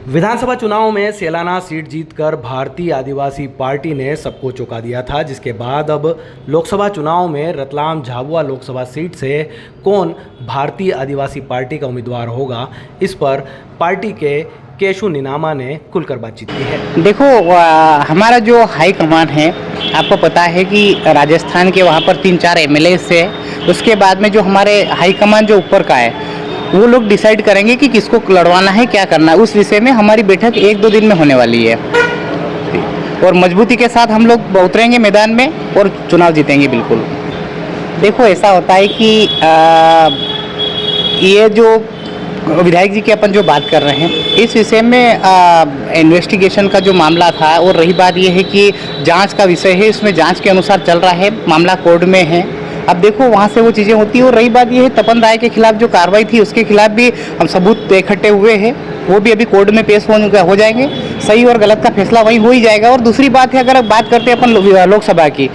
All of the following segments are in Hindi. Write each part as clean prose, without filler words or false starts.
विधानसभा चुनाव में सेलाना सीट जीतकर भारतीय आदिवासी पार्टी ने सबको चौंका दिया था, जिसके बाद अब लोकसभा चुनाव में रतलाम झाबुआ लोकसभा सीट से कौन भारतीय आदिवासी पार्टी का उम्मीदवार होगा, इस पर पार्टी के केशु निनामा ने खुलकर बातचीत की है। देखो, हमारा जो हाई कमान है, आपको पता है कि राजस्थान के वहाँ पर 3-4 एमएलए है। उसके बाद में जो हमारे हाई कमान जो ऊपर का है, वो लोग डिसाइड करेंगे कि किसको लड़वाना है, क्या करना है। उस विषय में हमारी बैठक 1-2 दिन में होने वाली है और मजबूती के साथ हम लोग उतरेंगे मैदान में और चुनाव जीतेंगे बिल्कुल। देखो, ऐसा होता है कि ये जो विधायक जी की अपन जो बात कर रहे हैं, इस विषय में इन्वेस्टिगेशन का जो मामला था, और रही बात ये है कि जांच का विषय है, इसमें जांच के अनुसार चल रहा है, मामला कोर्ट में है। अब देखो, वहाँ से वो चीज़ें होती हैं। और रही बात ये है, तपन राय के खिलाफ जो कार्रवाई थी, उसके खिलाफ भी हम सबूत इकट्ठे हुए हैं, वो भी अभी कोर्ट में पेश हो जाएंगे। सही और गलत का फैसला वहीं हो ही जाएगा। और दूसरी बात है, अगर बात करते हैं अपन लोकसभा की,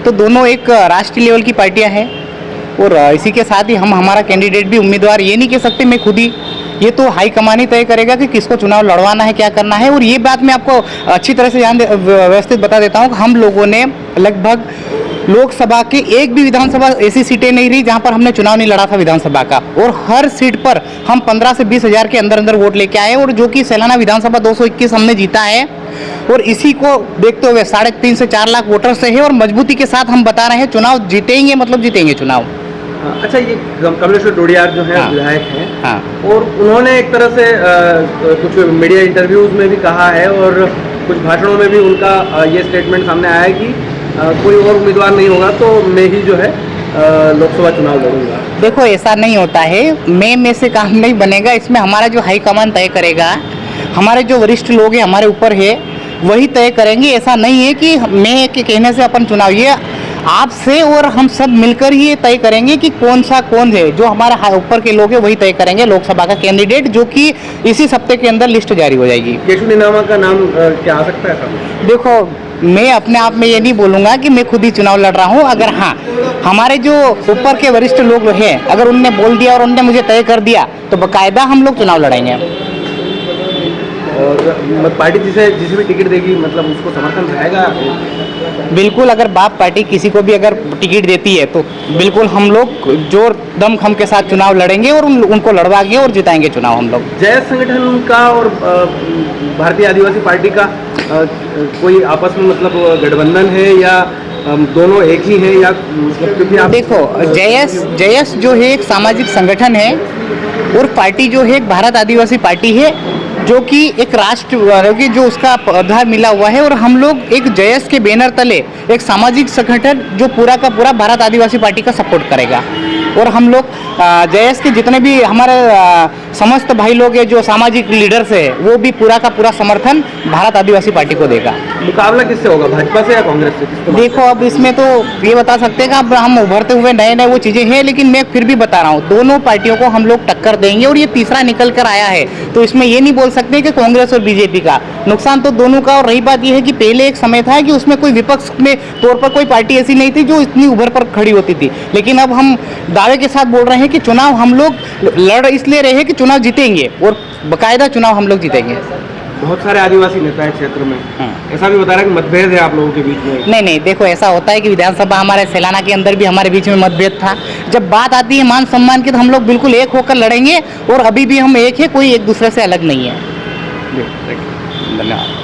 तो दोनों एक राष्ट्रीय लेवल की पार्टियाँ हैं, और इसी के साथ ही हम हमारा कैंडिडेट भी उम्मीदवार ये नहीं कह सकते मैं खुद ही, ये तो हाईकमान ही तय करेगा कि किसको चुनाव लड़वाना है, क्या करना है। और ये बात मैं आपको अच्छी तरह से व्यवस्थित बता देता हूँ। हम लोगों ने लगभग लोकसभा के एक भी विधानसभा ऐसी सीटें नहीं रही जहां पर हमने चुनाव नहीं लड़ा था विधानसभा का, और हर सीट पर हम 15 से 20 हज़ार के अंदर वोट लेके आए, और जो कि सेलाना विधानसभा 221 हमने जीता है। और इसी को देखते हुए 3.5 से 4 लाख वोटर से है, और मजबूती के साथ हम बता रहे हैं चुनाव जीतेंगे, मतलब जीतेंगे चुनाव। अच्छा, ये कमलेश्वर डोडियार जो है विधायक हैं, हाँ, और उन्होंने एक तरह से कुछ मीडिया इंटरव्यूज में भी कहा है, और कुछ भाषणों में भी उनका ये स्टेटमेंट सामने आया है कि कोई और उम्मीदवार नहीं होगा तो मैं ही जो है लोकसभा चुनाव लड़ूंगा। देखो, ऐसा नहीं होता है, मैं में से काम नहीं बनेगा। इसमें हमारा जो हाईकमान तय करेगा, हमारे जो वरिष्ठ लोग हैं हमारे ऊपर है, वही तय करेंगे। ऐसा नहीं है कि मैं के कहने से अपन चुनाव, ये आपसे और हम सब मिलकर ही तय करेंगे कि कौन है। जो हमारा ऊपर के लोग हैं वही तय करेंगे लोकसभा का कैंडिडेट, जो कि इसी हफ्ते के अंदर लिस्ट जारी हो जाएगी। केशु निनामा का नाम क्या आ सकता है? देखो, मैं अपने आप में ये नहीं बोलूँगा कि मैं खुद ही चुनाव लड़ रहा हूँ। अगर हाँ, हमारे जो ऊपर के वरिष्ठ लोग हैं, अगर उनने बोल दिया और उनने मुझे तय कर दिया, तो बाकायदा हम लोग चुनाव लड़ेंगे। और पार्टी जिसे भी टिकट देगी, मतलब उसको समर्थन रहेगा? बिल्कुल, अगर बाप पार्टी किसी को भी अगर टिकट देती है तो बिल्कुल हम लोग जोर दमखम के साथ चुनाव लड़ेंगे और उनको लड़वाएंगे और जिताएंगे चुनाव हम लोग। जय संगठन का और भारतीय आदिवासी पार्टी का कोई आपस में मतलब गठबंधन है, या दोनों एक ही है, या क्योंकि आप देखो, जयस जो है एक सामाजिक संगठन है, और पार्टी जो है एक भारत आदिवासी पार्टी है, जो कि एक राष्ट्र की जो उसका आधार मिला हुआ है। और हम लोग एक जयस के बैनर तले एक सामाजिक संगठन जो पूरा का पूरा भारत आदिवासी पार्टी का सपोर्ट करेगा। और हम लोग जयस के जितने भी हमारे समस्त भाई लोग हैं, जो सामाजिक लीडर्स है, वो भी पूरा का पूरा समर्थन भारत आदिवासी पार्टी को देगा। मुकाबला किससे होगा, भाजपा से या कांग्रेस से? देखो, अब इसमें तो ये बता सकते हैं कि अब हम उभरते हुए नए वो चीज़ें हैं, लेकिन मैं फिर भी बता रहा हूँ, दोनों पार्टियों को हम लोग टक्कर देंगे। और ये तीसरा निकल कर आया है, तो इसमें ये नहीं बोल सकते कि कांग्रेस और बीजेपी का नुकसान तो दोनों का। और रही बात ये है कि पहले एक समय था कि उसमें कोई विपक्ष में तौर पर कोई पार्टी ऐसी नहीं थी जो इतनी उभर पर खड़ी होती थी, लेकिन अब हम दावे के साथ बोल रहे हैं कि चुनाव हम लोग लड़ इसलिए रहे हैं कि चुनाव जीतेंगे, और बाकायदा चुनाव हम लोग जीतेंगे। बहुत सारे आदिवासी नेता है क्षेत्र में, ऐसा भी बता रहा है कि मतभेद है आप लोगों के बीच में। नहीं, देखो, ऐसा होता है कि विधानसभा हमारे सेलाना के अंदर भी हमारे बीच में मतभेद था। जब बात आती है मान सम्मान की, तो हम लोग बिल्कुल एक होकर लड़ेंगे, और अभी भी हम एक है, कोई एक दूसरे से अलग नहीं है। धन्यवाद।